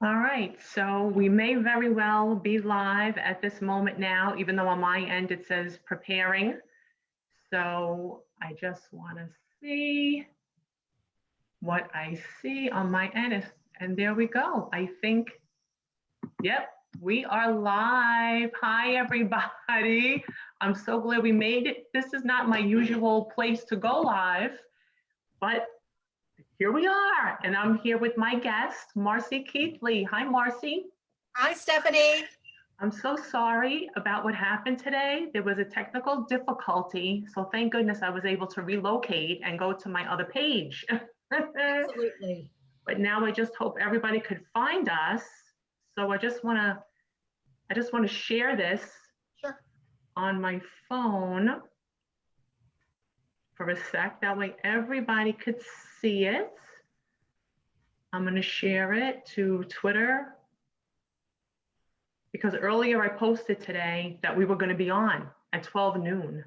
All right, so we may very well be live at this moment now, even though on my end it says preparing. So I just want to see what I see on my end. And there we go. I think, yep, we are live. Hi, everybody. I'm so glad we made it. This is not my usual place to go live, but here we are. And I'm here with my guest, Marcie Keithley. Hi, Marcie. Hi, Stefanie. I'm so sorry about what happened today. There was a technical difficulty, so thank goodness I was able to relocate and go to my other page. Absolutely. But now I just hope everybody could find us. So I just want to share this Sure. on my phone for a sec. That way everybody could see it. I'm going to share it to Twitter, because earlier I posted today that we were going to be on at 12 noon.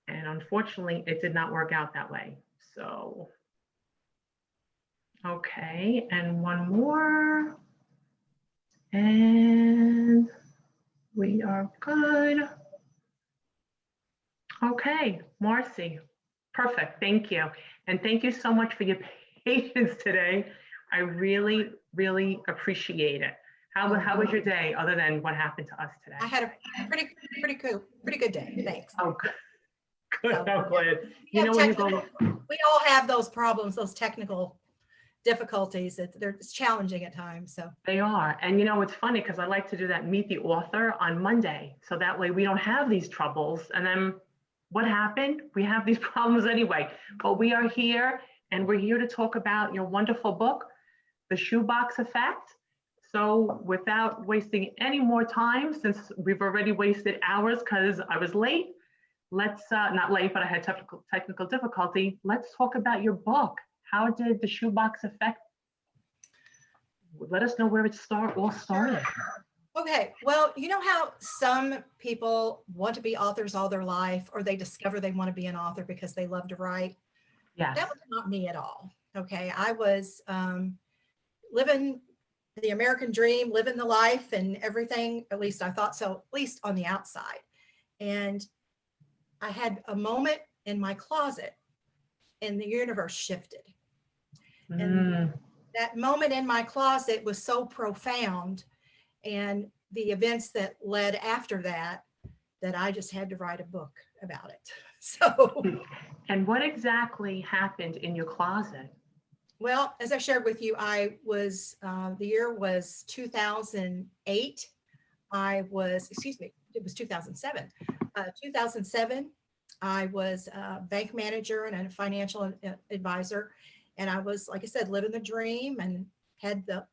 And unfortunately, it did not work out that way. So, okay, and one more. And we are good. Okay, Marcie, perfect, thank you. And thank you so much for your patience today. I really, really appreciate it. How was your day, other than what happened to us today? I had a pretty good day. Thanks. Oh, good. I'm glad. You know, when you go, we all have those problems, those technical difficulties. It's challenging at times. So they are. And you know, it's funny because I like to do that meet the author on Monday. So that way we don't have these troubles. And then what happened? We have these problems anyway. But we are here, and we're here to talk about your wonderful book, The Shoebox Effect. So without wasting any more time, since we've already wasted hours because I was late, let's, not late, but I had technical difficulty. Let's talk about your book. How did The Shoebox Effect, let us know where it all started. Okay, well, you know how some people want to be authors all their life, or they discover they want to be an author because they love to write? Yes. That was not me at all. Okay, I was living the American dream, living the life and everything, at least I thought so, at least on the outside. And I had a moment in my closet and the universe shifted. And that moment in my closet was so profound, and the events that led after that, that I just had to write a book about it. So. And what exactly happened in your closet? Well, as I shared with you, I was, the year was 2008. It was 2007. 2007, I was a bank manager and a financial advisor. And I was, like I said, living the dream, and had the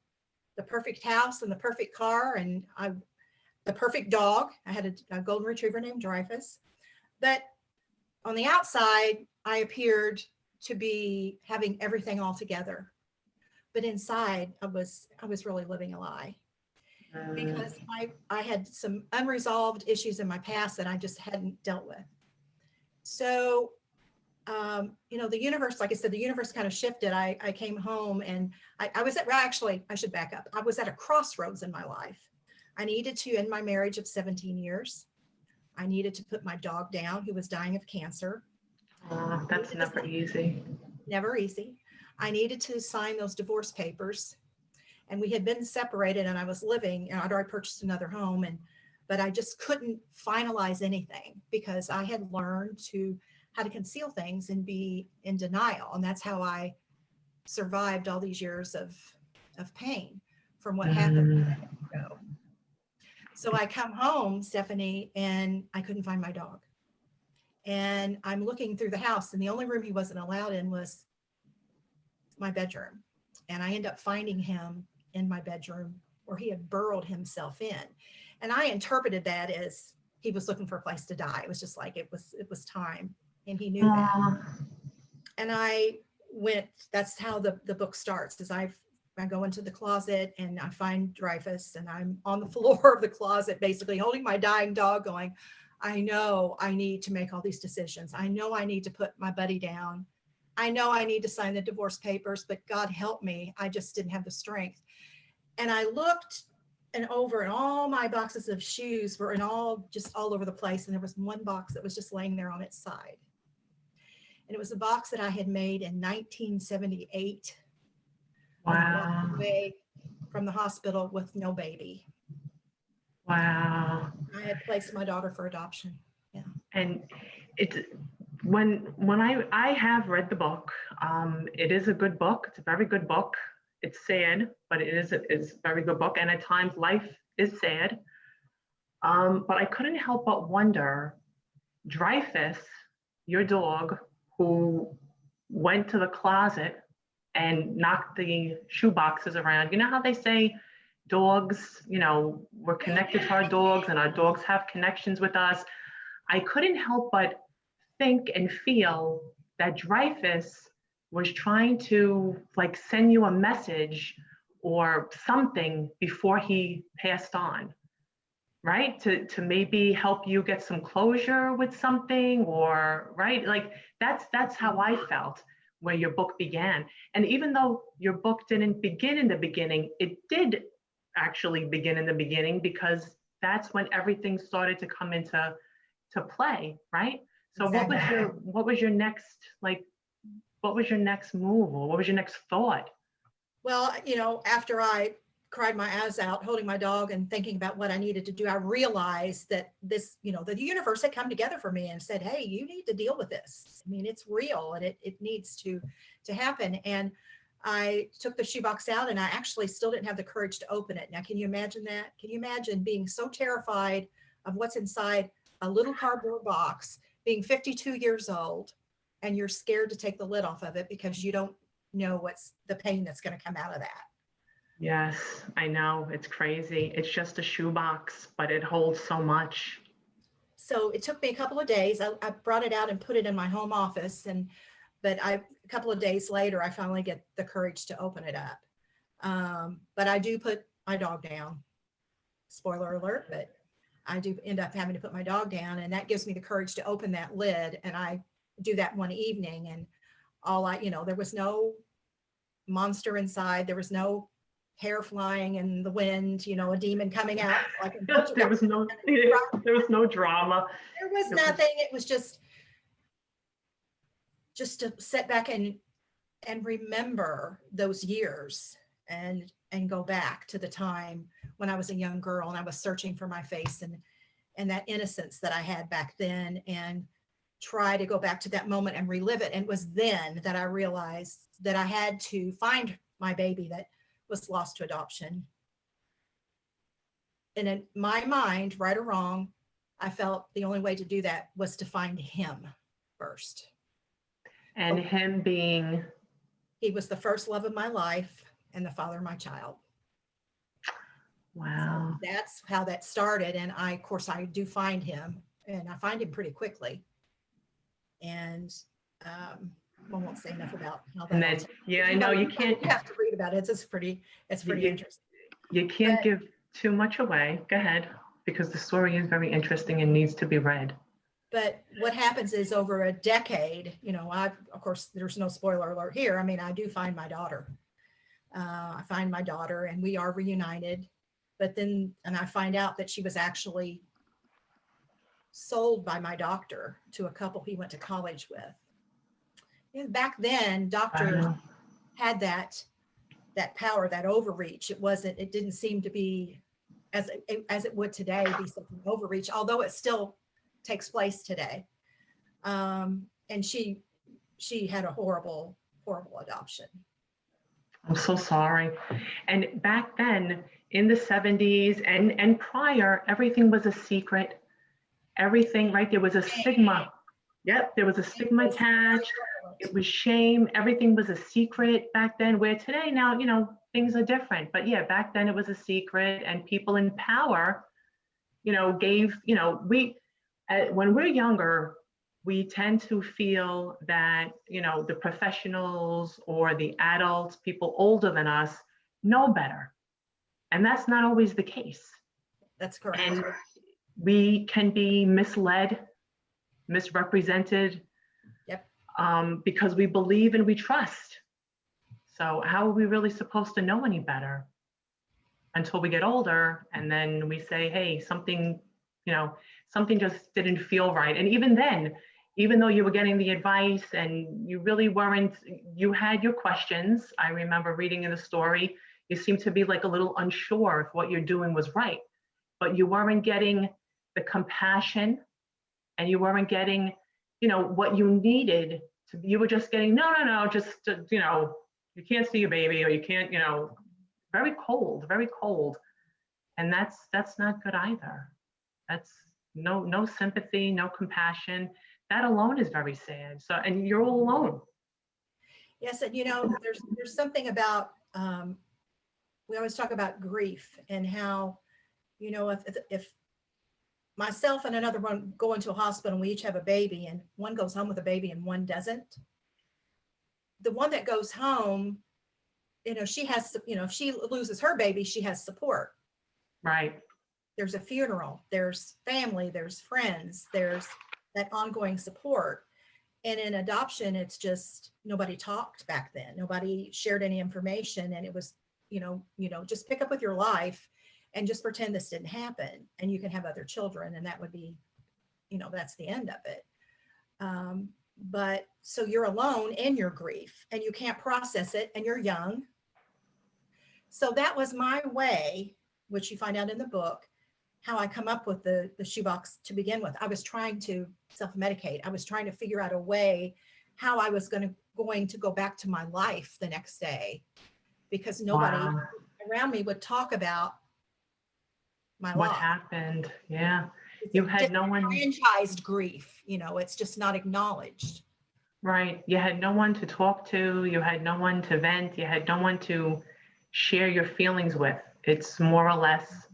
perfect house and the perfect car, and the perfect dog. I had a golden retriever named Dreyfus. But on the outside, I appeared to be having everything all together, but inside I was really living a lie, because I had some unresolved issues in my past that I just hadn't dealt with. So, you know, the universe, like I said, the universe kind of shifted. I came home, and I was actually, I should back up. I was at a crossroads in my life. I needed to end my marriage of 17 years. I needed to put my dog down, who was dying of cancer. That's never easy. Never easy. I needed to sign those divorce papers, and we had been separated, and I was living, and I'd already purchased another home, but I just couldn't finalize anything because I had learned how to conceal things and be in denial. And that's how I survived all these years of pain from what happened. So I come home, Stefanie, and I couldn't find my dog. And I'm looking through the house, and the only room he wasn't allowed in was my bedroom. And I end up finding him in my bedroom, where he had burrowed himself in. And I interpreted that as he was looking for a place to die. It was just like, it was time. And he knew that. And I went, that's how the book starts, is I go into the closet, and I find Dreyfus, and I'm on the floor of the closet, basically holding my dying dog, going, I know I need to make all these decisions. I know I need to put my buddy down. I know I need to sign the divorce papers, but God help me, I just didn't have the strength. And I looked and all my boxes of shoes were just all over the place. And there was one box that was just laying there on its side. And it was a box that I had made in 1978. When I walked away from the hospital with no baby. Wow. I had placed my daughter for adoption. Yeah. And it's when I have read the book. It is a good book. It's a very good book. It's sad, but it's a very good book. And at times life is sad. But I couldn't help but wonder, Dreyfus, your dog, who went to the closet and knocked the shoe boxes around. You know how they say dogs, we're connected to our dogs and our dogs have connections with us. I couldn't help but think and feel that Dreyfus was trying to send you a message or something before he passed on, right? To maybe help you get some closure with something, or right? That's how I felt where your book began. And even though your book didn't begin in the beginning, it did actually begin in the beginning, because that's when everything started to come into play, right? So exactly. what was your next move, or what was your next thought? Well, after I cried my eyes out holding my dog and thinking about what I needed to do, I realized that this, the universe had come together for me and said, hey, you need to deal with this. I mean, it's real and it needs to happen. And I took the shoebox out, and I actually still didn't have the courage to open it. Now, can you imagine that? Can you imagine being so terrified of what's inside a little cardboard box, being 52 years old, and you're scared to take the lid off of it because you don't know what's the pain that's going to come out of that? Yes, I know. It's crazy. It's just a shoebox, but it holds so much. So it took me a couple of days. I brought it out and put it in my home office, but a couple of days later, I finally get the courage to open it up. But I do put my dog down. Spoiler alert, but I do end up having to put my dog down, and that gives me the courage to open that lid. And I do that one evening, and there was no monster inside. There was no hair flying in the wind, a demon coming out. There was no drama. There was nothing. It was just to sit back and remember those years and go back to the time when I was a young girl and I was searching for my face and that innocence that I had back then, and try to go back to that moment and relive it. And it was then that I realized that I had to find my baby that was lost to adoption. And in my mind, right or wrong, I felt the only way to do that was to find him first. And him being? He was the first love of my life and the father of my child. Wow. So that's how that started. And of course, I do find him, and I find him pretty quickly. And I won't say enough about how that. And then, yeah, I know you can't. You have to read about it. It's pretty interesting. You can't give too much away. Go ahead, because the story is very interesting and needs to be read. But what happens is, over a decade, of course, there's no spoiler alert here. I mean, I do find my daughter. I find my daughter, and we are reunited. But then, and I find out that she was actually sold by my doctor to a couple he went to college with. And back then, doctors had that power, that overreach. It didn't seem to be as it would today be something overreach, although it still takes place today. And she had a horrible adoption. I'm so sorry. And back then, in the 70s and prior, everything was a secret. Everything, right? There was a stigma. Yep, there was a stigma attached. It was shame. Everything was a secret back then, where today, now, things are different. But yeah, back then it was a secret, and people in power, gave, when we're younger, we tend to feel that, the professionals or the adults, people older than us, know better. And that's not always the case. That's correct. And we can be misled, misrepresented. Yep. because we believe and we trust. So how are we really supposed to know any better until we get older and then we say, hey, something, something just didn't feel right. And even then, even though you were getting the advice and you really weren't, you had your questions. I remember reading in the story, you seemed to be like a little unsure if what you're doing was right, but you weren't getting the compassion and you weren't getting, what you needed to, you were just getting, no, just, you can't see your baby or you can't, very cold, very cold. And that's not good either. That's no sympathy, no compassion. That alone is very sad. So, and you're all alone. Yes, and there's something about we always talk about grief and how, if myself and another one go into a hospital and we each have a baby and one goes home with a baby and one doesn't, the one that goes home, she has, if she loses her baby, she has support. Right. There's a funeral, there's family, there's friends, there's that ongoing support. And in adoption, it's just nobody talked back then. Nobody shared any information. And it was, just pick up with your life and just pretend this didn't happen. And you can have other children. And that would be, that's the end of it. But so you're alone in your grief and you can't process it and you're young. So that was my way, which you find out in the book, how I come up with the shoebox to begin with. I was trying to self-medicate. I was trying to figure out a way how I was going to go back to my life the next day, because nobody around me would talk about my what loss. Happened. Yeah. You had no one. Franchised grief, it's just not acknowledged. Right. You had no one to talk to. You had no one to vent. You had no one to share your feelings with. It's more or less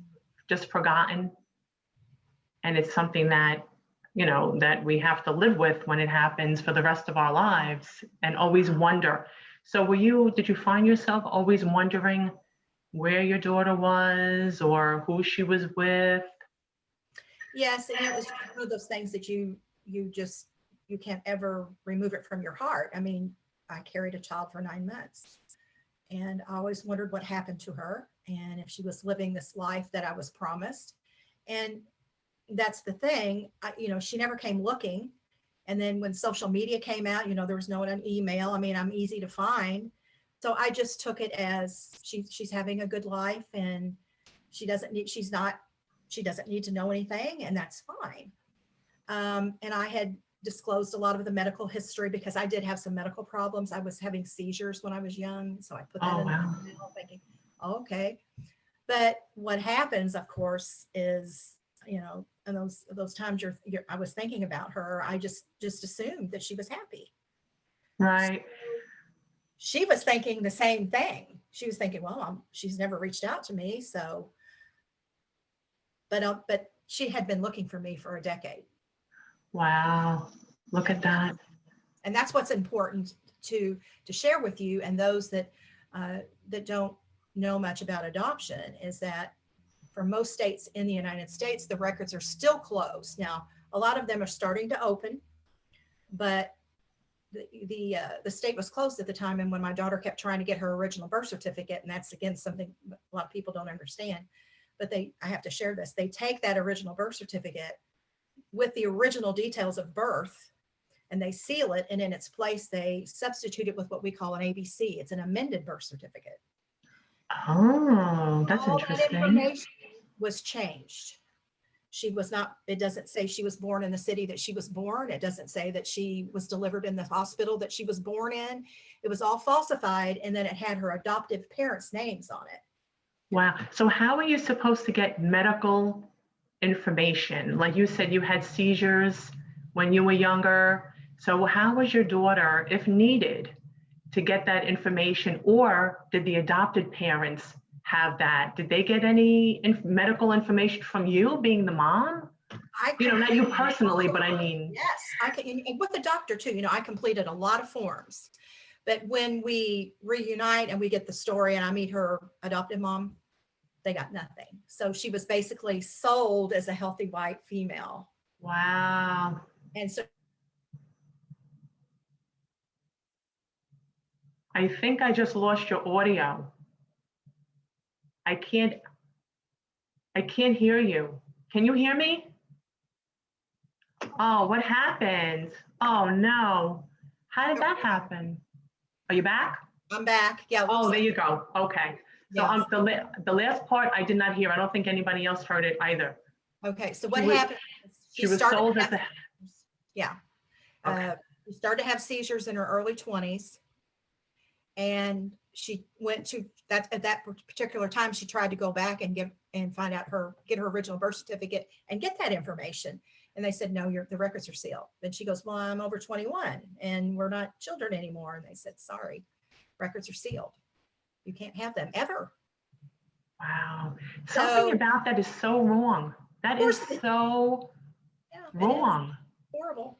just forgotten. And it's something that, that we have to live with when it happens for the rest of our lives and always wonder. So did you find yourself always wondering where your daughter was or who she was with? Yes. And it was one of those things that you can't ever remove it from your heart. I mean, I carried a child for 9 months and I always wondered what happened to her and if she was living this life that I was promised. And that's the thing, she never came looking. And then when social media came out, there was no an email. I mean, I'm easy to find. So I just took it as she's having a good life and she doesn't need to know anything, and that's fine. And I had disclosed a lot of the medical history because I did have some medical problems. I was having seizures when I was young. So I put that in the email thinking, okay. But what happens, of course, is, in those times I was thinking about her, I just assumed that she was happy. Right. So she was thinking the same thing. She was thinking, well, she's never reached out to me. So, but she had been looking for me for a decade. Wow. Look at that. And that's what's important to share with you and those that don't know much about adoption, is that for most states in the United States, the records are still closed. Now, a lot of them are starting to open, but the state was closed at the time. And when my daughter kept trying to get her original birth certificate, and that's again something a lot of people don't understand, but I have to share this. They take that original birth certificate with the original details of birth and they seal it, and in its place they substitute it with what we call an ABC. It's an amended birth certificate. Oh, that's all interesting. That information was changed. She was not, it doesn't say she was born in the city that she was born. It doesn't say that she was delivered in the hospital that she was born in. It was all falsified, and then it had her adoptive parents' names on it. Wow. So how are you supposed to get medical information? Like you said, you had seizures when you were younger. So how was your daughter, if needed, to get that information? Or did the adopted parents have that? Did they get any medical information from you being the mom? Not you personally, but I mean. Yes, I can, and with the doctor too. I completed a lot of forms. But when we reunite and we get the story and I meet her adoptive mom, they got nothing. So she was basically sold as a healthy white female. Wow. And so I think I just lost your audio. I can't hear you. Can you hear me? Oh, what happened? Oh, no. How did that happen? Are you back? I'm back. Yeah. it looks Oh, there like- you go. Okay. So Yeah. the last part I did not hear. I don't think anybody else heard it either. Okay. So what She was- happened? She was started sold to as have a, seizures. Yeah. Okay. She started to have seizures in her early 20s. And she went to that at that particular time, she tried to go back and find out get her original birth certificate and get that information. And they said, no, the records are sealed. Then she goes, well, I'm over 21 and we're not children anymore. And they said, sorry, records are sealed. You can't have them ever. Wow. So- Something about that is so wrong. That is course it is. so Yeah, it is wrong. horrible.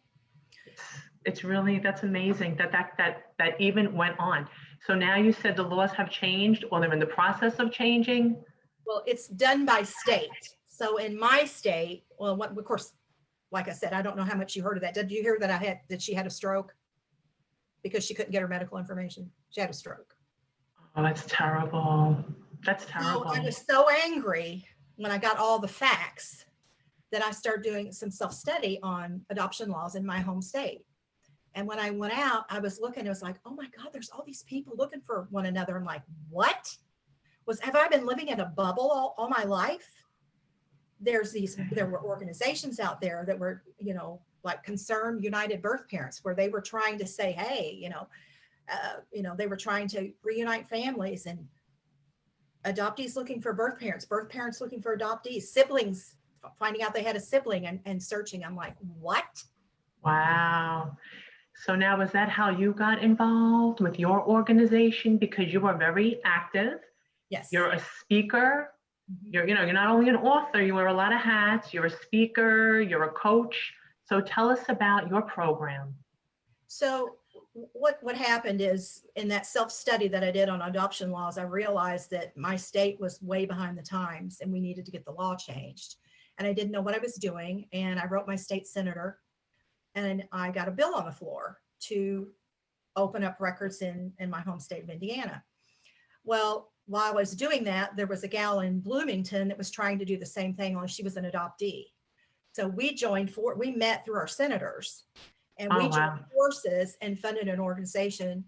It's really, that's amazing that even went on. So now you said the laws have changed or they're in the process of changing? Well, it's done by state. So in my state, well, of course, like I said, I don't know how much you heard of that. Did you hear that she had a stroke because she couldn't get her medical information? She had a stroke. Oh, that's terrible. That's terrible. So I was so angry when I got all the facts that I started doing some self-study on adoption laws in my home state. And when I went out, I was looking, it was like, oh my God, there's all these people looking for one another. I'm like, what? Have I been living in a bubble all my life? There were organizations out there that were, like Concerned United Birth Parents, where they were trying to say, hey, they were trying to reunite families, and adoptees looking for birth parents looking for adoptees, siblings finding out they had a sibling and searching. I'm like, what? Wow. So now, is that how you got involved with your organization? Because you are very active. Yes. You're a speaker. Mhm. You're not only an author, you wear a lot of hats. You're a speaker, you're a coach. So tell us about your program. So what happened is, in that self-study that I did on adoption laws, I realized that my state was way behind the times and we needed to get the law changed. And I didn't know what I was doing. And I wrote my state senator, and I got a bill on the floor to open up records in my home state of Indiana. Well, while I was doing that, there was a gal in Bloomington that was trying to do the same thing, only she was an adoptee. So we met through our senators, and we joined forces and funded an organization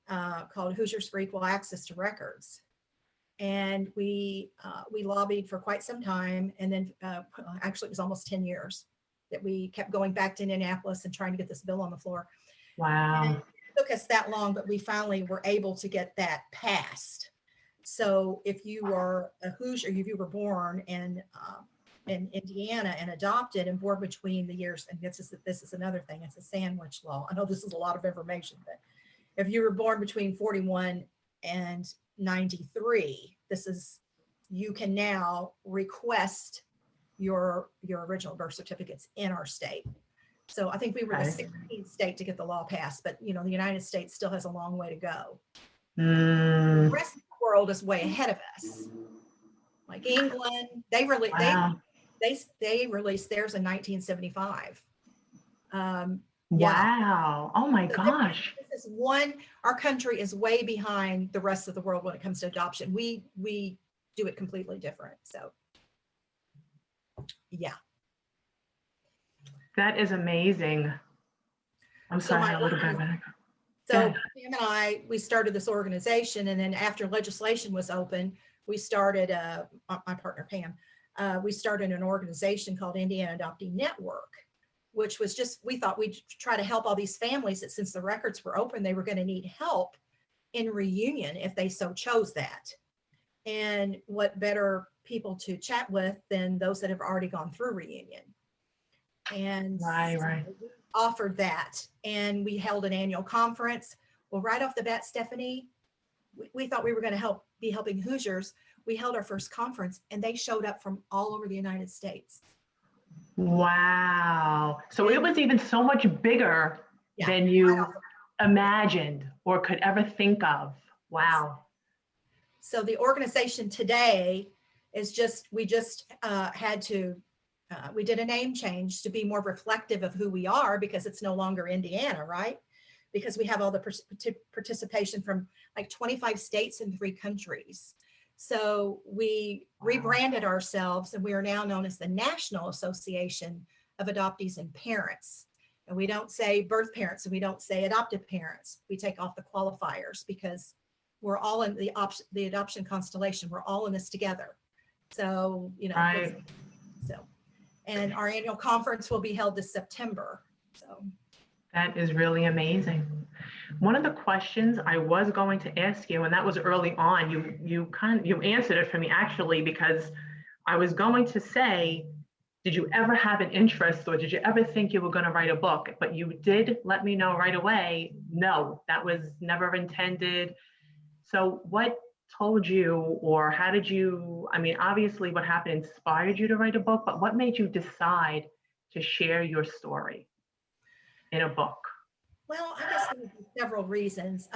called Hoosiers for Equal Access to Records. And we lobbied for quite some time. And then actually it was almost 10 years that we kept going back to Indianapolis and trying to get this bill on the floor. Wow. And it took us that long, but we finally were able to get that passed. So if you were a Hoosier, if you were born in Indiana and adopted and born between the years, and this is another thing, it's a sandwich law. I know this is a lot of information, but if you were born between 41 and 93, you can now request your original birth certificates in our state. So I think we were the 16th state to get the law passed, but the United States still has a long way to go. The rest of the world is way ahead of us. Like England, they released theirs in 1975. Wow. Oh my gosh. This is our country is way behind the rest of the world when it comes to adoption. We do it completely different. So yeah. That is amazing. I'm sorry, a little bit. So Pam and we started this organization, and then after legislation was open, we started, my partner Pam, we started an organization called Indiana Adoptee Network, which was we thought we'd try to help all these families that, since the records were open, they were going to need help in reunion if they so chose that. And what better people to chat with than those that have already gone through reunion. And right. we offered that, and we held an annual conference. Well, right off the bat, Stefanie, we thought we were going to be helping Hoosiers. We held our first conference, and they showed up from all over the United States. Wow. So it was even so much bigger than you imagined or could ever think of. Wow. So the organization today is we did a name change to be more reflective of who we are, because it's no longer Indiana, right? because we have all the participation from like 25 states and 3 countries. So we rebranded ourselves, and we are now known as the National Association of Adoptees and Parents. And we don't say birth parents, and we don't say adoptive parents. We take off the qualifiers because we're all in the adoption constellation. We're all in this together. So, you know, Right. and our annual conference will be held this September. So That is really amazing. One of the questions I was going to ask you, and that was early on, you answered it for me actually, because I was going to say, did you ever have an interest, or did you ever think you were going to write a book? But you did let me know right away, no, that was never intended. So what told you, or how did you, I mean, obviously what happened inspired you to write a book, but what made you decide to share your story in a book? well, I guess there would be several reasons.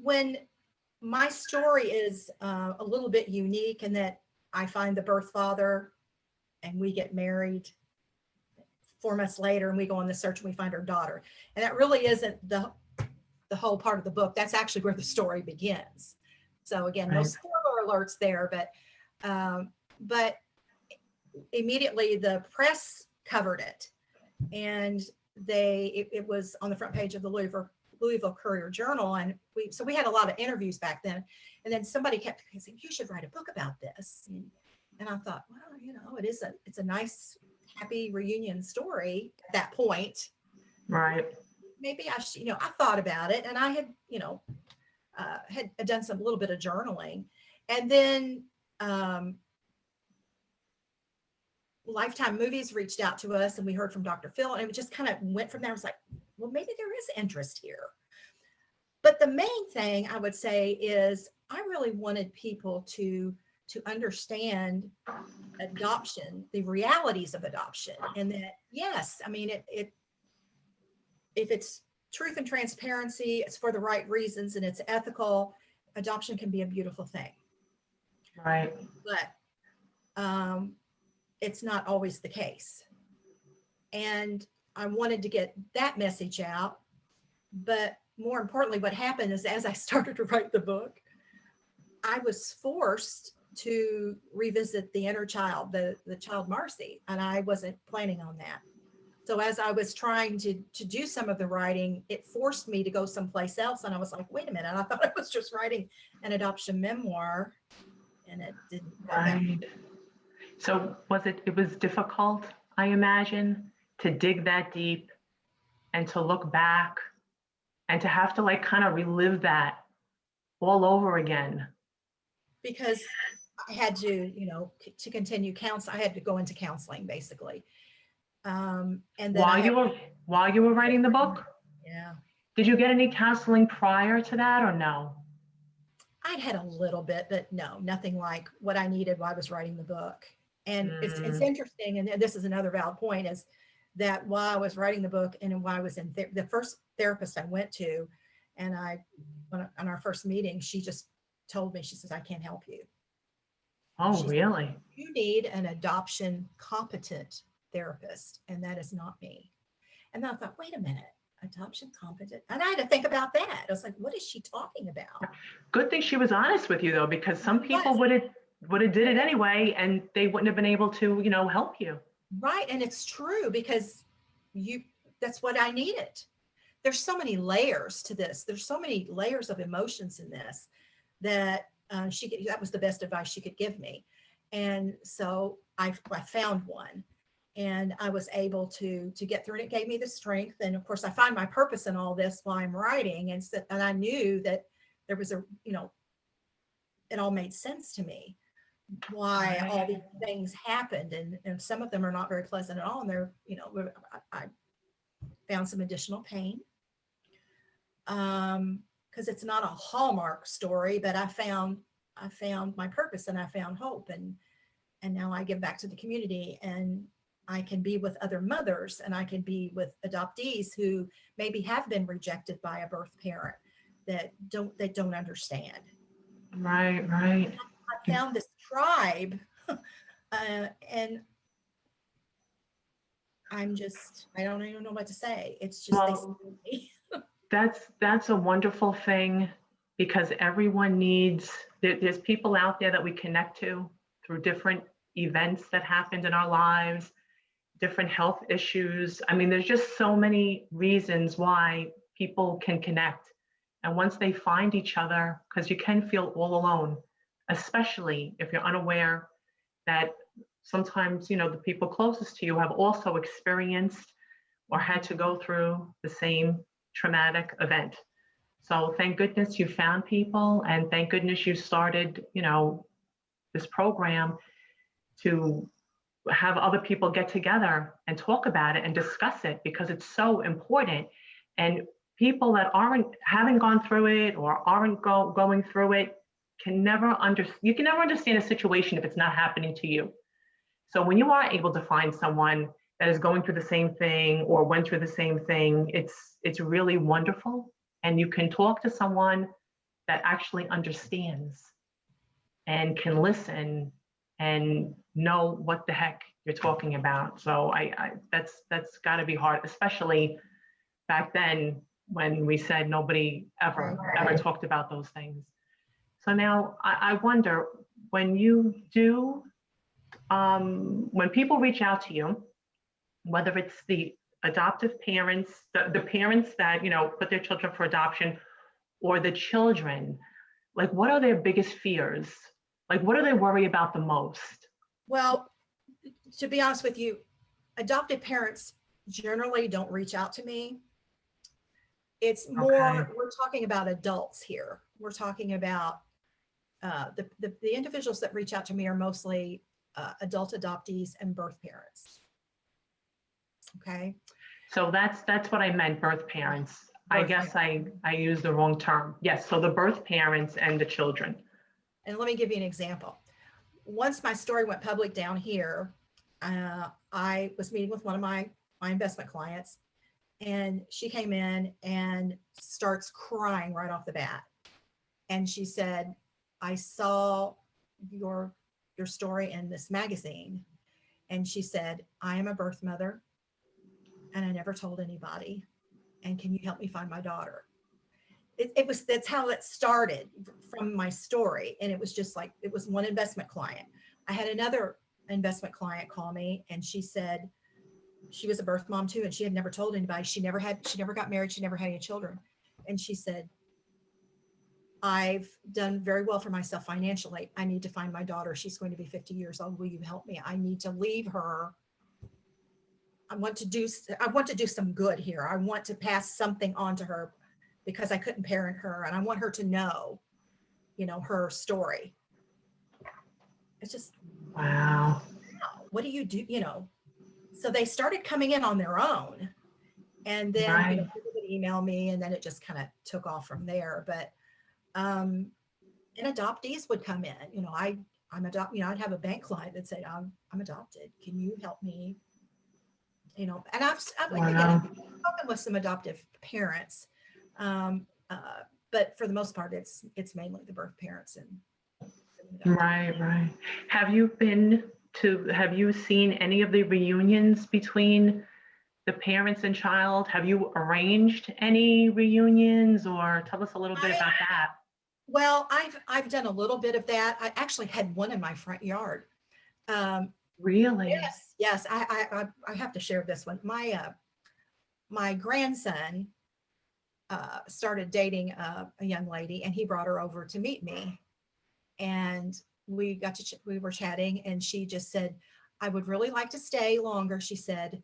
When my story is a little bit unique in that I find the birth father and we get married 4 months later, and we go on the search and we find our daughter. And that really isn't the whole part of the book. That's actually where the story begins. So again, no Right. spoiler alerts there, but immediately the press covered it, and it was on the front page of the Louisville Courier Journal, and we had a lot of interviews back then. And then somebody kept saying, you should write a book about this. And I thought, well, you know, it's a nice, happy reunion story at that point. Right. Maybe I should, you know, I thought about it, and I had, you know, had done some little bit of journaling. And then Lifetime Movies reached out to us, and we heard from Dr. Phil, and it just kind of went from there. I was like, well, maybe there is interest here. But the main thing I would say is I really wanted people to understand adoption, the realities of adoption, and that, yes, I mean, if it's truth and transparency, it's for the right reasons, and it's ethical, adoption can be a beautiful thing. Right. But it's not always the case. And I wanted to get that message out. But more importantly, what happened is, as I started to write the book, I was forced to revisit the inner child, the child Marcie, and I wasn't planning on that. So as I was trying to do some of the writing, it forced me to go someplace else. And I was like, wait a minute, I thought I was just writing an adoption memoir, and it didn't. Right. So it was difficult, I imagine, to dig that deep and to look back and to have to like kind of relive that all over again. Because I had to, you know, to continue I had to go into counseling basically. And then While you were writing the book? Yeah. Did you get any counseling prior to that, or no? I'd had a little bit, but no, nothing like what I needed while I was writing the book. And it's interesting, and this is another valid point, is that while I was writing the book and while I was in the first therapist I went to, and on our first meeting, she just told me, she says, I can't help you. Oh, really? You need an adoption competent therapist, and that is not me. And then I thought, wait a minute, adoption competent? And I had to think about that. I was like, what is she talking about? Good thing she was honest with you, though, because some people would have did it anyway, and they wouldn't have been able to, you know, help you. Right. And it's true, because that's what I needed. There's so many layers to this. There's so many layers of emotions in this that that was the best advice she could give me. And so I found one, and I was able to get through it. It gave me the strength. And of course I find my purpose in all this while I'm writing. And I knew that there was it all made sense to me, why all these things happened. And some of them are not very pleasant at all. And they're, I found some additional pain. Because it's not a Hallmark story, but I found my purpose, and I found hope, and now I give back to the community, and I can be with other mothers, and I can be with adoptees who maybe have been rejected by a birth parent that don't understand. Right. I found this tribe, and I don't even know what to say. It's just, Well, That's a wonderful thing, because everyone needs, there's people out there that we connect to through different events that happened in our lives, different health issues. I mean, there's just so many reasons why people can connect. And once they find each other, because you can feel all alone, especially if you're unaware that sometimes, the people closest to you have also experienced or had to go through the same traumatic event. So thank goodness you found people, and thank goodness you started, this program to have other people get together and talk about it and discuss it, because it's so important. And people that haven't gone through it or aren't going through it you can never understand a situation if it's not happening to you. So when you are able to find someone that is going through the same thing or went through the same thing, it's really wonderful. And you can talk to someone that actually understands and can listen and know what the heck you're talking about. So that's got to be hard, especially back then when we said nobody ever talked about those things. So now I wonder, when you do, when people reach out to you, whether it's the adoptive parents, the parents that, put their children for adoption, or the children, like, what are their biggest fears? Like, what do they worry about the most? Well, to be honest with you, adopted parents generally don't reach out to me. It's more, we're talking about adults here. We're talking about the individuals that reach out to me are mostly adult adoptees and birth parents. Okay. So that's what I meant, birth parents. I guess I used the wrong term. Yes, so the birth parents and the children. And let me give you an example. Once my story went public down here, I was meeting with one of my investment clients, and she came in and starts crying right off the bat. And she said, I saw your story in this magazine. And she said, I am a birth mother and I never told anybody. And can you help me find my daughter? That's how it started from my story. And it was just like, it was one investment client. I had another investment client call me, and she said she was a birth mom too, and she had never told anybody. She never got married. She never had any children. And she said, I've done very well for myself financially. I need to find my daughter. She's going to be 50 years old. Will you help me? I need to leave her. I want to do some good here. I want to pass something on to her, because I couldn't parent her, and I want her to know, her story. It's just, wow. What do you do? So they started coming in on their own, and then people would email me, and then it just kind of took off from there. But and adoptees would come in. I'm adopted. I'd have a bank client that said, I'm adopted. Can you help me? And I've spoken with some adoptive parents, but for the most part, it's mainly the birth parents and Right. Have you seen any of the reunions between the parents and child? Have you arranged any reunions, or tell us a little bit about that? Well, I've done a little bit of that. I actually had one in my front yard. Really? Yes. I have to share this one. My grandson started dating a young lady, and he brought her over to meet me. And we were chatting, and she just said, I would really like to stay longer, she said,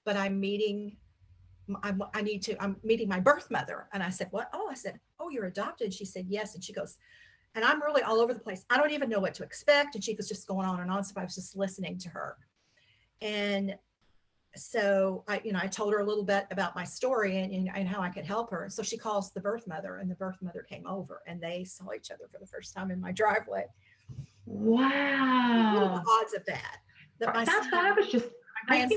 but I'm meeting my birth mother. And I said, what? Oh, I said, oh, you're adopted? She said, yes. And she goes, and I'm really all over the place. I don't even know what to expect. And she was just going on and on. So I was just listening to her. And so I told her a little bit about my story and how I could help her. So she calls the birth mother, and the birth mother came over, and they saw each other for the first time in my driveway. Wow. What are the odds of that? That's what I was just, I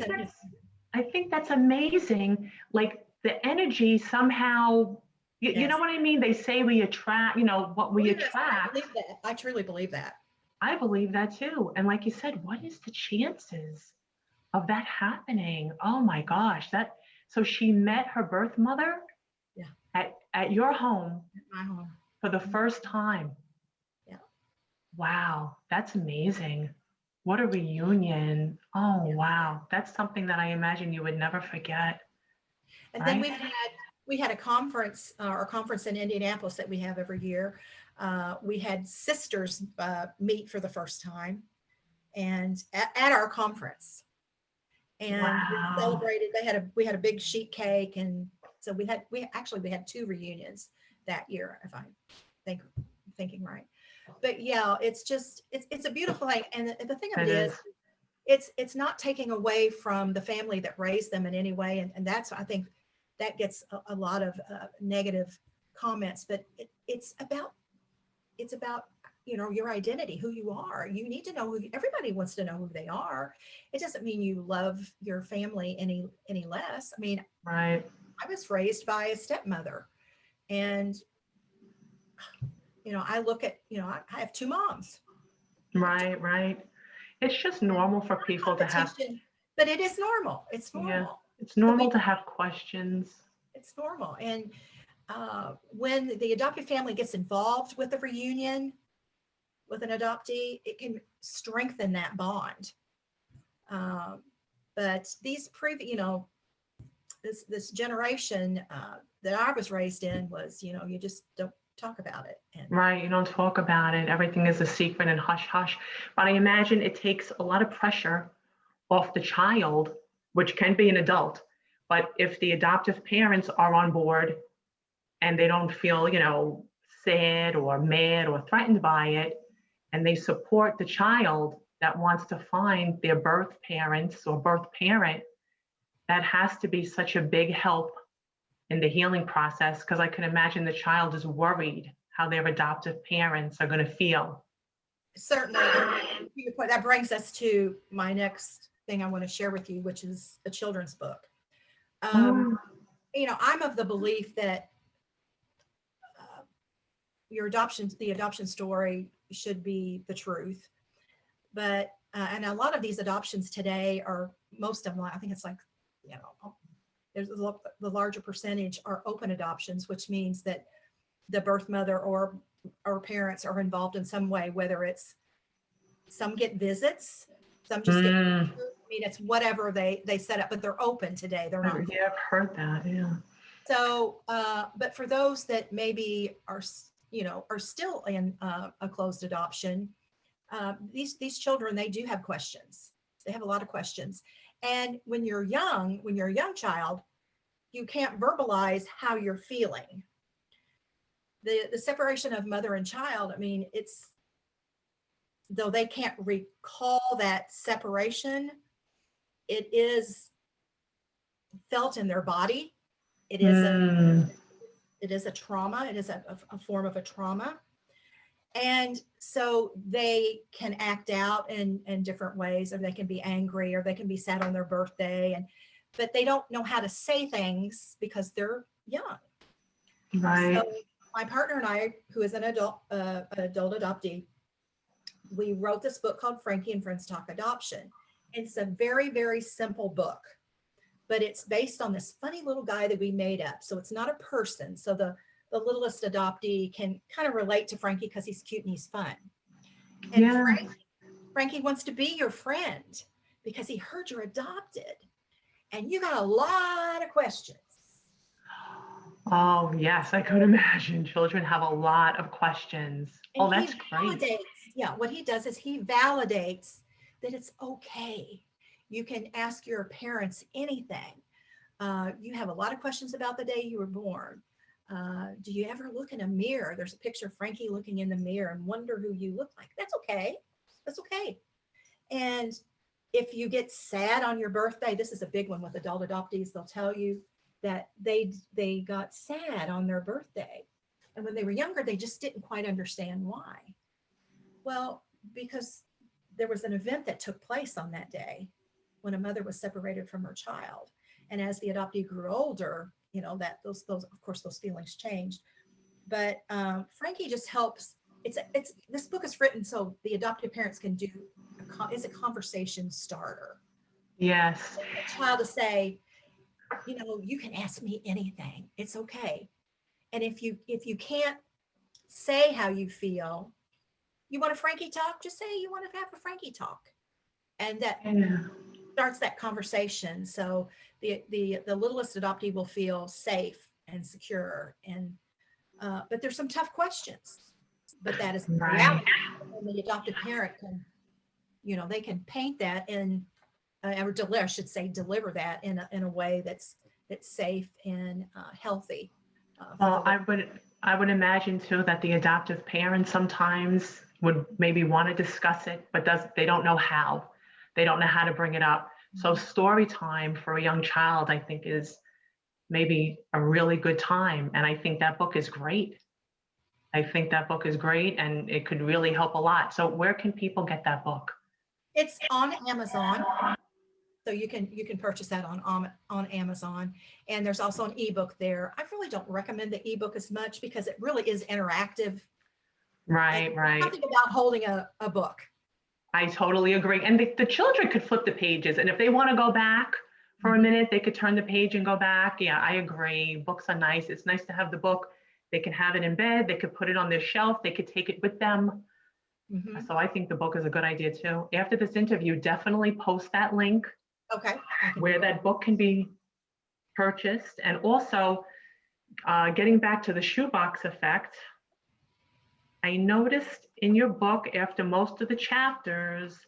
think that's amazing. Like, the energy somehow, you know what I mean? They say we attract, what we attract. I believe that. I truly believe that. I believe that too. And like you said, what is the chances of that happening? Oh my gosh. So she met her birth mother? Yeah. At your home my home. for the first time. Yeah. Wow, that's amazing. What a reunion. Oh, Yeah. wow. That's something that I imagine you would never forget, And then right? we had a conference, our conference in Indianapolis that we have every year. We had sisters meet for the first time, and at our conference, and we Wow. celebrated. We had a big sheet cake, and so we had two reunions that year, if I think thinking right. But yeah, it's a beautiful thing, and the thing of It it is, is. it's not taking away from the family that raised them in any way, and that's, I think, that gets a lot of negative comments, but it's about your identity, who you are. You need to know everybody wants to know who they are. It doesn't mean you love your family any less. I mean, Right. I was raised by a stepmother, and I look at, I have two moms. I have two Right, right. It's just normal for people to have, competition, but it is normal. It's yeah, normal. it's So normal to have questions. it's normal. And when the adoptive family gets involved with a reunion with an adoptee, it can strengthen that bond. Um, but these previous, this generation that I was raised in was, you just don't talk about it. And Right, you don't talk about it. Everything is a secret and hush hush. But I imagine it takes a lot of pressure off the child, which can be an adult. But if the adoptive parents are on board and they don't feel, sad or mad or threatened by it, and they support the child that wants to find their birth parents or birth parent, that has to be such a big help in the healing process, because I can imagine the child is worried how their adoptive parents are going to feel. certainly, and to your point, that brings us to my next thing I want to share with you, which is a children's book. Um, Mm, I'm of the belief that uh, the adoption story should be the truth. But, and a lot of these adoptions today most of them, I think it's like, there's the larger percentage are open adoptions, which means that the birth mother or parents are involved in some way, whether it's some get visits, some just get mm. pictures. I mean, it's whatever they set up, but they're open today. They're not. Yeah, I've heard that. Yeah. So, but for those that maybe are still in a closed adoption, these children, they do have questions. They have a lot of questions. And when you're a young child, you can't verbalize how you're feeling. The separation of mother and child, I mean, though they can't recall that separation, it is felt in their body. It is a Mm, trauma. It is a form of a trauma. And so they can act out in different ways, or they can be angry, or they can be sad on their birthday, but they don't know how to say things because they're young. So right. my partner and I, who is an adult adoptee, we wrote this book called Frankie and Friends Talk Adoption. It's a very, very simple book, but it's based on this funny little guy that we made up. So it's not a person. So the littlest adoptee can kind of relate to Frankie because he's cute and he's fun. And Yeah. Frankie wants to be your friend because he heard you're adopted and you got a lot of questions. Oh, yes, I could imagine. Children have a lot of questions. And Oh, he that's great. validates, yeah, what he does is he validates that it's okay. You can ask your parents anything. You have a lot of questions about the day you were born. Do you ever look in a mirror? There's a picture of Frankie looking in the mirror and wonder who you look like. That's okay. That's okay. And if you get sad on your birthday, this is a big one with adult adoptees. They'll tell you that they got sad on their birthday. And when they were younger, they just didn't quite understand why. Well, because there was an event that took place on that day when a mother was separated from her child. And as the adoptee grew older, that those of course those feelings changed. But Frankie just helps. It's this book is written so the adoptive parents can do is a conversation starter. Yes. A child to say, you can ask me anything. It's okay. And if you can't say how you feel, you want a Frankie talk, just say you want to have a Frankie talk. And that Yeah. starts that conversation. So the littlest adoptee will feel safe and secure. And but there's some tough questions. But that is the Right. reality. And the adoptive parent can, they can paint that in, or I should say, deliver that in a way that's safe and healthy. Well, I would imagine too that the adoptive parents sometimes would maybe want to discuss it, but they don't know how. They don't know how to bring it up. So story time for a young child, I think, is maybe a really good time. And I think that book is great. I think that book is great, and it could really help a lot. So where can people get that book? It's on Amazon. So you can purchase that on Amazon, and there's also an ebook there. I really don't recommend the ebook as much because it really is interactive. Right, right. Something about holding a book. I totally agree. And the children could flip the pages, and if they want to go back for a minute, they could turn the page and go back. Yeah, I agree. Books are nice. It's nice to have the book. They can have it in bed. They could put it on their shelf. They could take it with them. So I think the book is a good idea too. After this interview, definitely post that link. Okay. Where that book can be purchased. And also, getting back to the Shoebox Effect, I noticed in your book, after most of the chapters,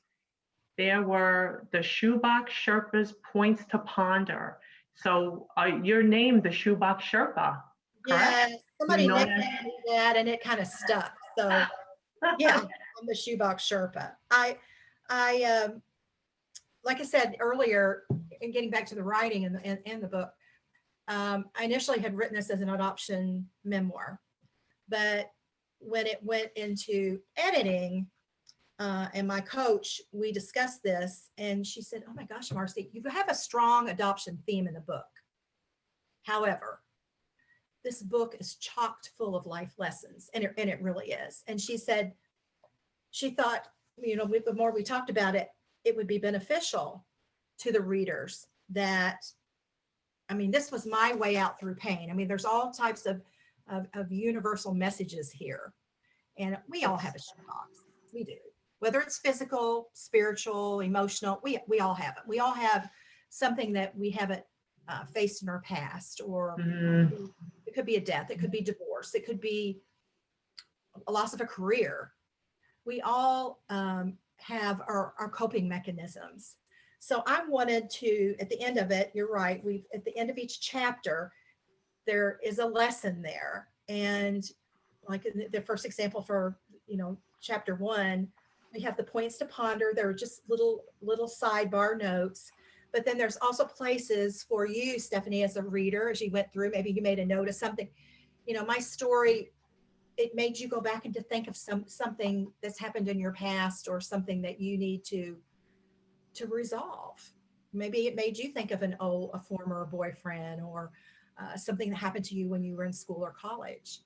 there were the Shoebox Sherpa's points to ponder. So you're named the Shoebox Sherpa, correct? Yeah, somebody You know named that and it kind of stuck. So yeah, I'm the Shoebox Sherpa. I like I said earlier, in getting back to the writing in the book, I initially had written this as an adoption memoir, but when it went into editing, and my coach, we discussed this, and she said, "Oh my gosh, Marcie, you have a strong adoption theme in the book. However, this book is chocked full of life lessons, and it really is." And she said, she thought, the more we talked about it, it would be beneficial to the readers that, this was my way out through pain. There's all types of universal messages here. And we all have a shoebox. We do. Whether it's physical, spiritual, emotional, we all have it. We all have something that we haven't faced in our past, or it could be a death. It could be divorce. It could be a loss of a career. We all have our coping mechanisms. So I wanted to, at the end of it, you're right, at the end of each chapter, there is a lesson there. And like in the first example for, chapter 1, we have the points to ponder. There are just little sidebar notes. But then there's also places for you, Stefanie, as a reader, as you went through, maybe you made a note of something. My story, it made you go back and to think of something that's happened in your past, or something that you need to resolve. Maybe it made you think of a former boyfriend, or something that happened to you when you were in school or college.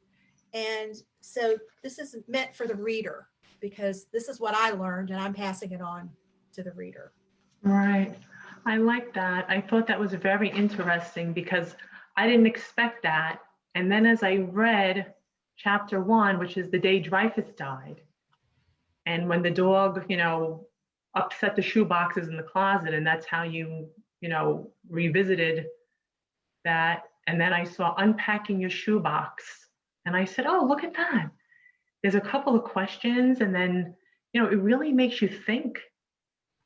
And so this is meant for the reader, because this is what I learned, and I'm passing it on to the reader. Right. I like that. I thought that was very interesting because I didn't expect that. And then as I read chapter 1, which is the day Dreyfus died, and when the dog, upset the shoe boxes in the closet, and that's how you revisited that. And then I saw unpacking your shoebox, and I said, "Oh, look at that. There's a couple of questions." And then, it really makes you think.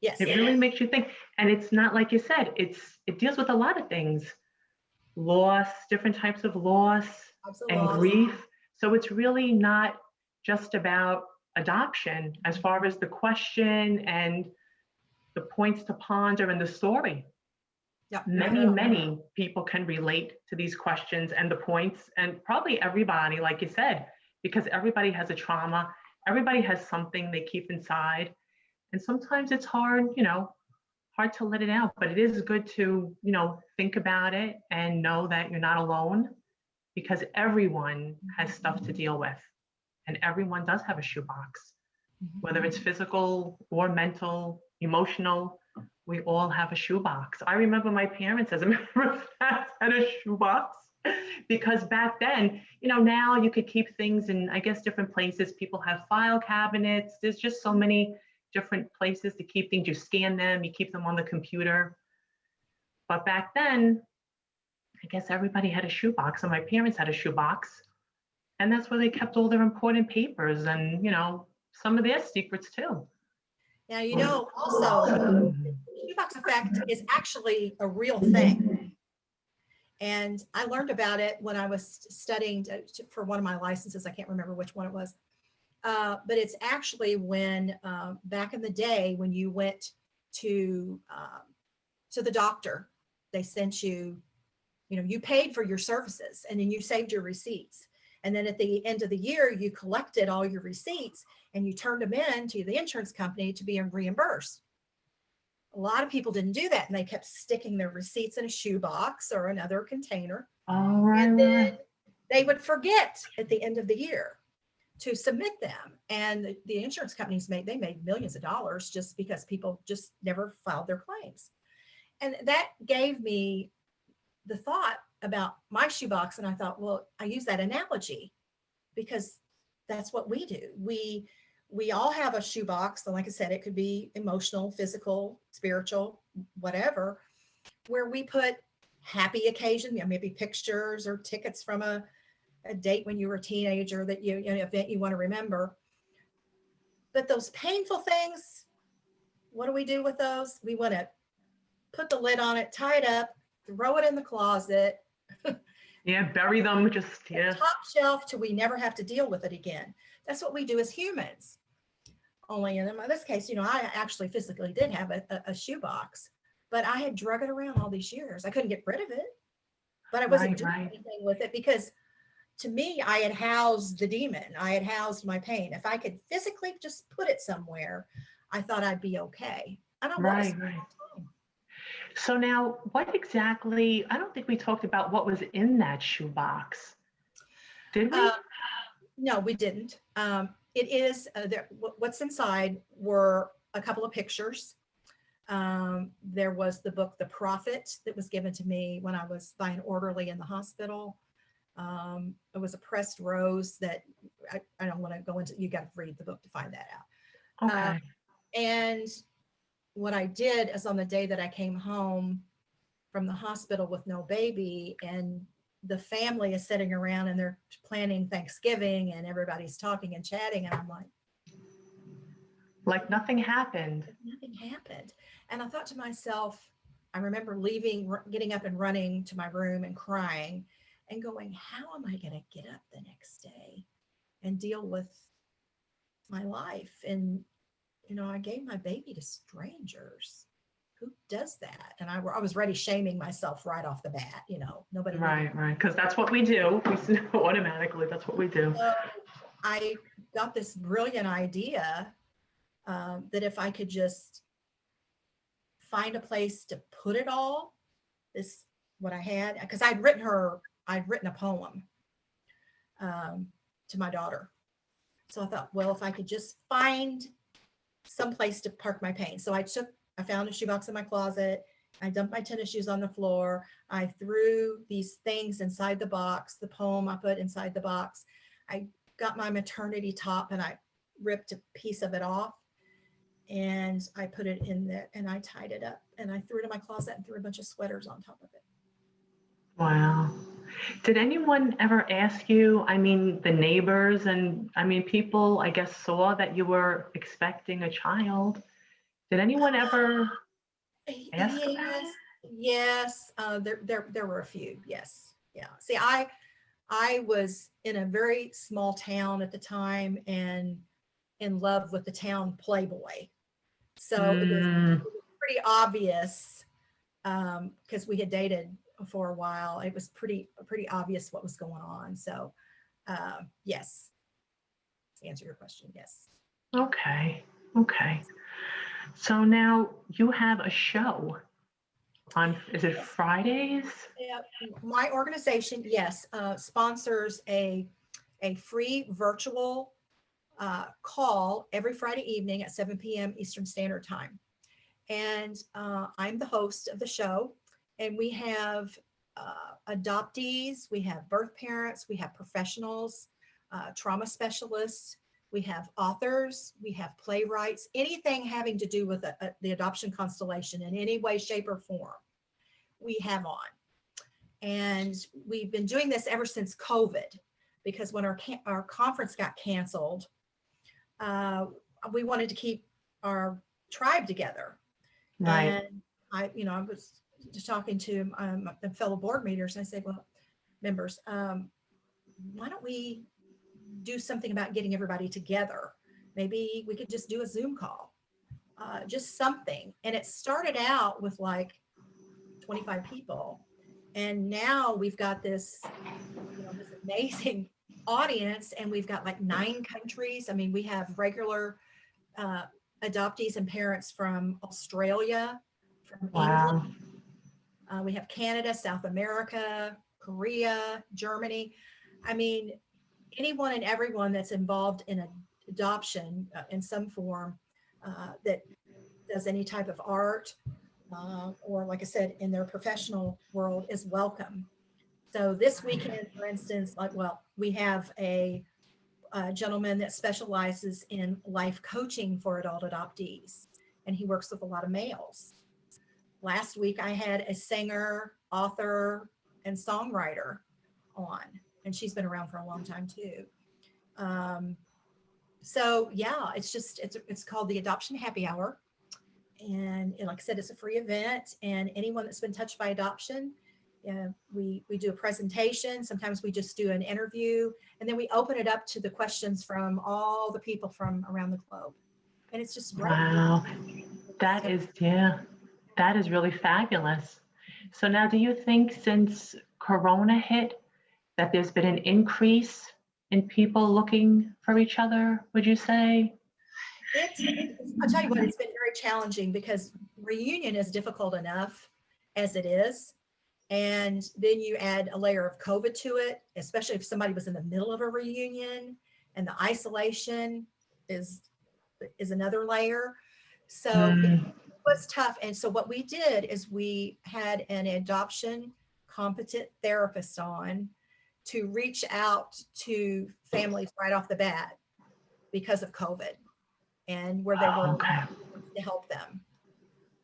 Yes. It really makes you think. And it's not, like you said, it deals with a lot of things. Loss, different types of loss, and grief. So it's really not just about adoption as far as the question and the points to ponder and the story. Yeah. Many people can relate to these questions and the points, and probably everybody, like you said, because everybody has a trauma. Everybody has something they keep inside. And sometimes it's hard, hard to let it out, but it is good to, think about it and know that you're not alone, because everyone has stuff to deal with, and everyone does have a shoebox, whether it's physical or mental, emotional. We all have a shoebox. I remember my parents, as a matter of fact, had a shoebox. Because back then, now you could keep things in, I guess, different places. People have file cabinets. There's just so many different places to keep things. You scan them, you keep them on the computer. But back then, I guess everybody had a shoebox, and my parents had a shoebox. And that's where they kept all their important papers and, some of their secrets too. Now, also, Shoebox Effect is actually a real thing. And I learned about it when I was studying for one of my licenses. I can't remember which one it was. But it's actually when, back in the day, when you went to the doctor, they sent you, you paid for your services and then you saved your receipts. And then at the end of the year, you collected all your receipts and you turned them in to the insurance company to be reimbursed. A lot of people didn't do that, and they kept sticking their receipts in a shoebox or another container. All right. And then they would forget at the end of the year to submit them. And the insurance companies made millions of dollars just because people just never filed their claims. And that gave me the thought about my shoebox. And I thought, well, I use that analogy because that's what we do. We all have a shoebox. And like I said, it could be emotional, physical, spiritual, whatever, where we put happy occasion, maybe pictures or tickets from a date when you were a teenager that an event you want to remember. But those painful things, what do we do with those? We want to put the lid on it, tie it up, throw it in the closet. Yeah, bury them Top shelf till we never have to deal with it again. That's what we do as humans. Only in this case, I actually physically did have a shoebox, but I had drug it around all these years. I couldn't get rid of it, but I wasn't doing anything with it because to me, I had housed the demon. I had housed my pain. If I could physically just put it somewhere, I thought I'd be okay. And I was. Right. So now, what exactly, I don't think we talked about what was in that shoebox. Did we? No, we didn't. It is, what's inside were a couple of pictures. There was the book, The Prophet, that was given to me when I was by an orderly in the hospital. It was a pressed rose that I don't want to go into, you got to read the book to find that out. Okay. And what I did is on the day that I came home from the hospital with no baby, and the family is sitting around and they're planning Thanksgiving and everybody's talking and chatting. And I'm like nothing happened. Nothing happened. And I thought to myself, I remember getting up and running to my room and crying and going, how am I going to get up the next day and deal with my life? And, I gave my baby to strangers. Who does that? And I was already shaming myself right off the bat, nobody. Right. Because that's what we do. We automatically, that's what we do. So I got this brilliant idea that if I could just find a place to put it all, what I had, because I'd written a poem to my daughter. So I thought, well, if I could just find some place to park my pain. So I found a shoebox in my closet. I dumped my tennis shoes on the floor. I threw these things inside the box, the poem I put inside the box. I got my maternity top and I ripped a piece of it off and I put it in there and I tied it up and I threw it in my closet and threw a bunch of sweaters on top of it. Wow. Did anyone ever ask you, the neighbors and people, I guess, saw that you were expecting a child? Did anyone ever ask about it? Yes. There were a few. Yes. Yeah. See, I was in a very small town at the time and in love with the town playboy. So it was pretty obvious because we had dated for a while. It was pretty obvious what was going on. So yes, to answer your question, yes. Okay. So now you have a show on, is it Fridays? Yeah, my organization, yes, sponsors a free virtual call every Friday evening at 7 p.m. Eastern Standard Time. And I'm the host of the show. And we have adoptees, we have birth parents, we have professionals, trauma specialists, we have authors, we have playwrights, anything having to do with the adoption constellation in any way, shape, or form, we have on. And we've been doing this ever since COVID, because when our conference got canceled, we wanted to keep our tribe together. Right. And I was just talking to the fellow board members, and I said, well, members, why don't we do something about getting everybody together? Maybe we could just do a Zoom call, just something. And it started out with like 25 people. And now we've got this, this amazing audience, and we've got like 9 countries. I mean, we have regular adoptees and parents from Australia, from Wow. England. We have Canada, South America, Korea, Germany. I mean, anyone and everyone that's involved in adoption in some form, that does any type of art, or like I said, in their professional world, is welcome. So this weekend, for instance, we have a gentleman that specializes in life coaching for adult adoptees, and he works with a lot of males. Last week, I had a singer, author, and songwriter on, and she's been around for a long time too. So yeah, it's called the Adoption Happy Hour. And like I said, it's a free event, and anyone that's been touched by adoption, we do a presentation. Sometimes we just do an interview, and then we open it up to the questions from all the people from around the globe. And it's just great. Wow. That is really fabulous. So now, do you think since Corona hit that there's been an increase in people looking for each other, would you say? I'll tell you what, it's been very challenging, because reunion is difficult enough as it is. And then you add a layer of COVID to it, especially if somebody was in the middle of a reunion, and the isolation is another layer. So it was tough. And so what we did is we had an adoption competent therapist on to reach out to families right off the bat because of COVID, and where they were to help them.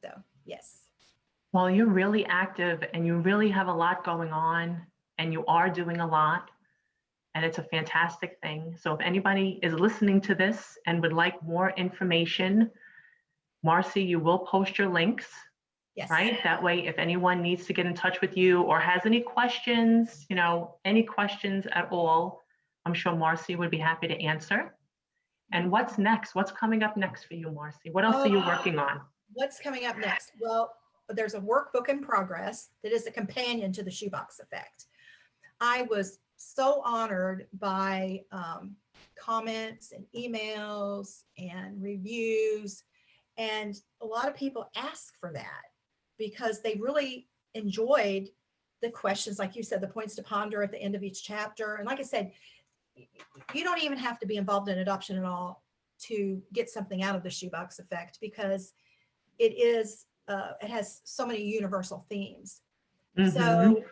So, yes. Well, you're really active, and you really have a lot going on, and you are doing a lot, and it's a fantastic thing. So if anybody is listening to this and would like more information, Marcie, you will post your links, Yes. right? That way, if anyone needs to get in touch with you or has any questions, any questions at all, I'm sure Marcie would be happy to answer. And what's next? What's coming up next for you, Marcie? What else are you working on? What's coming up next? Well, there's a workbook in progress that is a companion to the Shoebox Effect. I was so honored by comments and emails and reviews, and a lot of people ask for that because they really enjoyed the questions, like you said, the points to ponder at the end of each chapter. And like I said, you don't even have to be involved in adoption at all to get something out of the Shoebox Effect, because it has so many universal themes. So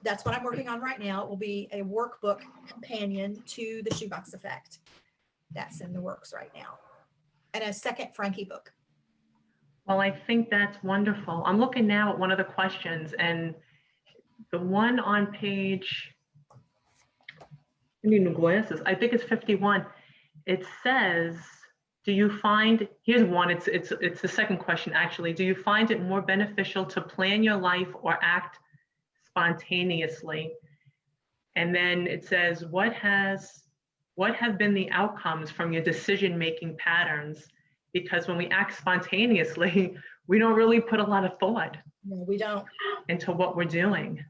that's what I'm working on right now. It will be a workbook companion to the Shoebox Effect. That's in the works right now. And a second Frankie book. Well, I think that's wonderful. I'm looking now at one of the questions, and the one on page, I need new glasses. I think it's 51. It says, do you find, here's one, it's the second question actually. Do you find it more beneficial to plan your life or act spontaneously? And then it says, what have been the outcomes from your decision-making patterns? Because when we act spontaneously, we don't really put a lot of thought. No, we don't. Into what we're doing.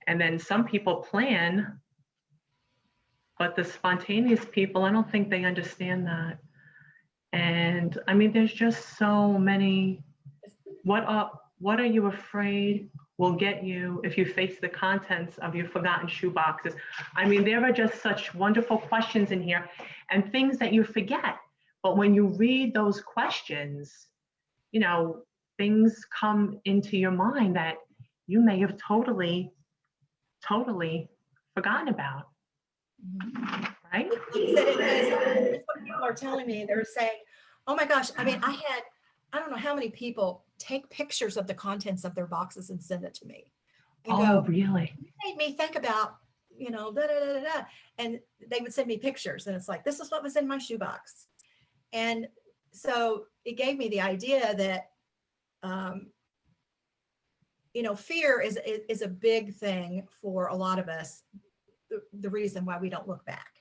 And then some people plan, but the spontaneous people, I don't think they understand that. And I mean, there's just so many, what are you afraid will get you if you face the contents of your forgotten shoeboxes? I mean, there are just such wonderful questions in here and things that you forget. But when you read those questions, things come into your mind that you may have totally forgotten about, Mhm. right? Like you said, it's what people are telling me. They're saying, oh my gosh, I mean, I don't know how many people take pictures of the contents of their boxes and send it to me and Oh, go, really? you made me think about, da, da, da, da, da. And they would send me pictures and it's like, this is what was in my shoebox. And so it gave me the idea that, fear is a big thing for a lot of us. The reason why we don't look back.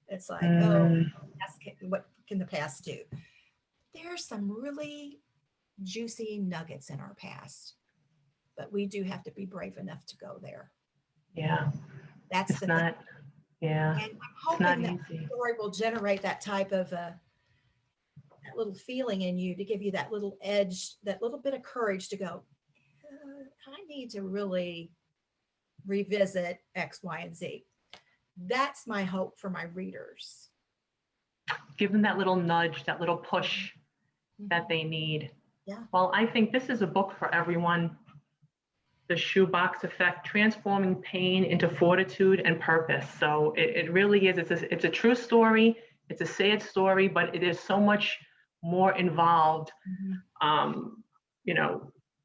It's like, oh, what can the past do? There's some really juicy nuggets in our past, but we do have to be brave enough to go there. Yeah, That's it's the not, thing. yeah, And I'm it's not hoping that easy. story will generate that type of that little feeling in you to give you that little edge, that little bit of courage to go, I need to really revisit X, Y, and Z. That's my hope for my readers. Give them that little nudge, that little push that they need. Yeah. Well, I think this is a book for everyone. The Shoebox Effect, Transforming Pain into Fortitude and Purpose. So it really is, it's a true story. It's a sad story, but it is so much more involved.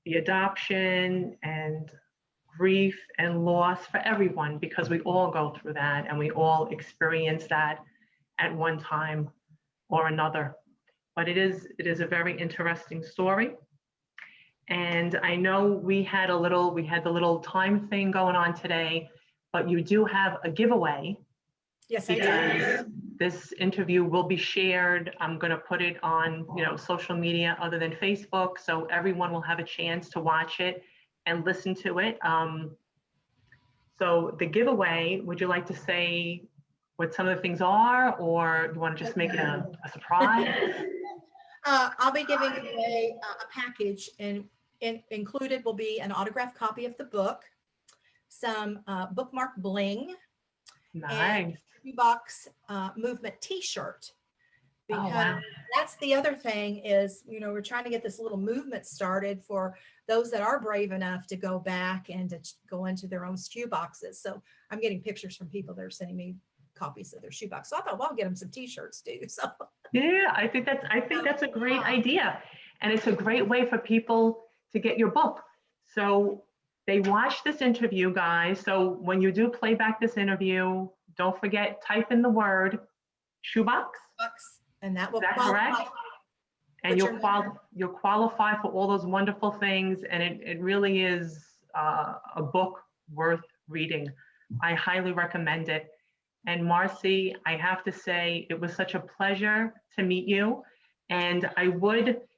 The adoption and grief and loss for everyone, because we all go through that and we all experience that at one time or another. But it is a very interesting story. And I know we had the little time thing going on today, but you do have a giveaway. Yes, I do. Because this interview will be shared. I'm going to put it on, social media other than Facebook, so everyone will have a chance to watch it and listen to it. So the giveaway, would you like to say what some of the things are, or you want to just make it a surprise? I'll be giving away a package, and included will be an autographed copy of the book, some bookmark bling, and Nice. Shoebox movement T-shirt. Oh, Because wow. that's the other thing is, we're trying to get this little movement started for those that are brave enough to go back and to go into their own shoe boxes. So I'm getting pictures from people that are sending me copies of their shoebox. So I thought, well, I'll get them some T-shirts too. So Yeah, I think that's a great idea. And it's a great way for people to get your book. So they watch this interview, guys. So when you do play back this interview, don't forget, type in the word shoebox. And that will Is that qualify. correct? And you'll qualify for all those wonderful things. And it really is a book worth reading. I highly recommend it. And Marcie, I have to say, it was such a pleasure to meet you. And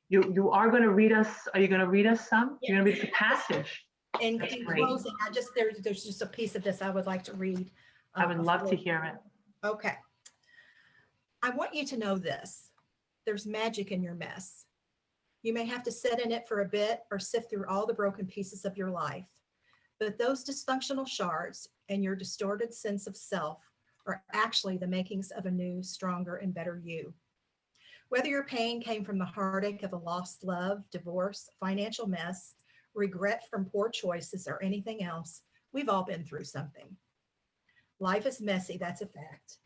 you are going to read us, are you going to read us some? Yeah. You're going to read us a passage. In That's great. closing, there's just a piece of this I would like to read. I would love to hear it. Okay. I want you to know this. There's magic in your mess. You may have to sit in it for a bit or sift through all the broken pieces of your life. But those dysfunctional shards and your distorted sense of self are actually the makings of a new, stronger, and better you. Whether your pain came from the heartache of a lost love, divorce, financial mess, regret from poor choices, or anything else, we've all been through something. Life is messy, that's a fact.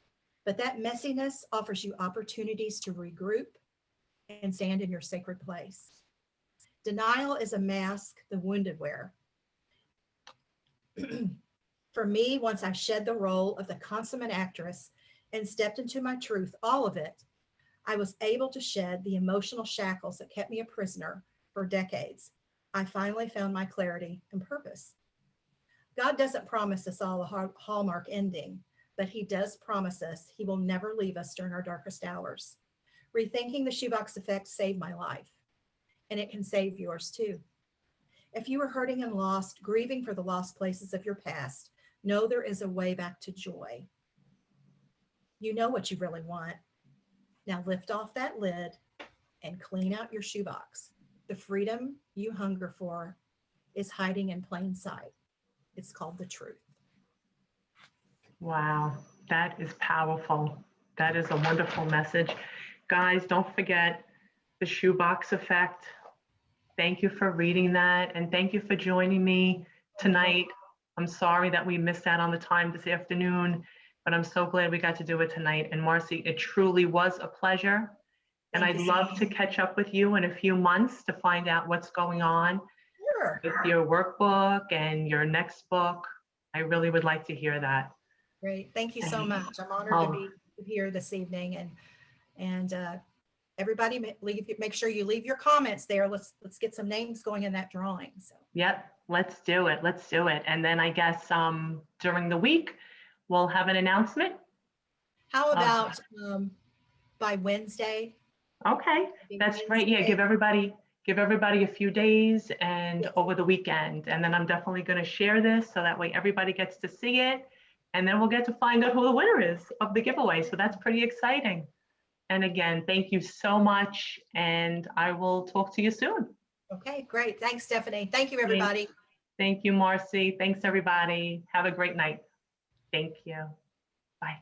But that messiness offers you opportunities to regroup and stand in your sacred place. Denial is a mask the wounded wear. For me, once I shed the role of the consummate actress and stepped into my truth, all of it, I was able to shed the emotional shackles that kept me a prisoner for decades. I finally found my clarity and purpose. God doesn't promise us all a hallmark ending, but he does promise us he will never leave us during our darkest hours. Rethinking the Shoebox Effect saved my life, and it can save yours too. If you are hurting and lost, grieving for the lost places of your past, know there is a way back to joy. You know what you really want. Now lift off that lid and clean out your shoebox. The freedom you hunger for is hiding in plain sight. It's called the truth. Wow, that is powerful. That is a wonderful message. Guys, don't forget the Shoebox Effect. Thank you for reading that, and thank you for joining me tonight. I'm sorry that we missed out on the time this afternoon, but I'm so glad we got to do it tonight. And Marcie, it truly was a pleasure. And Thank I'd you so love to catch up with you in a few months to find out what's going on Sure. with your workbook and your next book. I really would like to hear that. Great. Thank you so much. I'm honored to be here this evening, and everybody make sure you leave your comments there. Let's get some names going in that drawing. So. Yep, let's do it. Let's do it. And then I guess during the week, we'll have an announcement. How about by Wednesday? Okay, that's great. Yeah, give everybody a few days and Yes. over the weekend. And then I'm definitely going to share this so that way everybody gets to see it. And then we'll get to find out who the winner is of the giveaway. So that's pretty exciting. And again, thank you so much. And I will talk to you soon. Okay, great. Thanks, Stefanie. Thank you, everybody. Thank you, Marcie. Thanks, everybody. Have a great night. Thank you. Bye.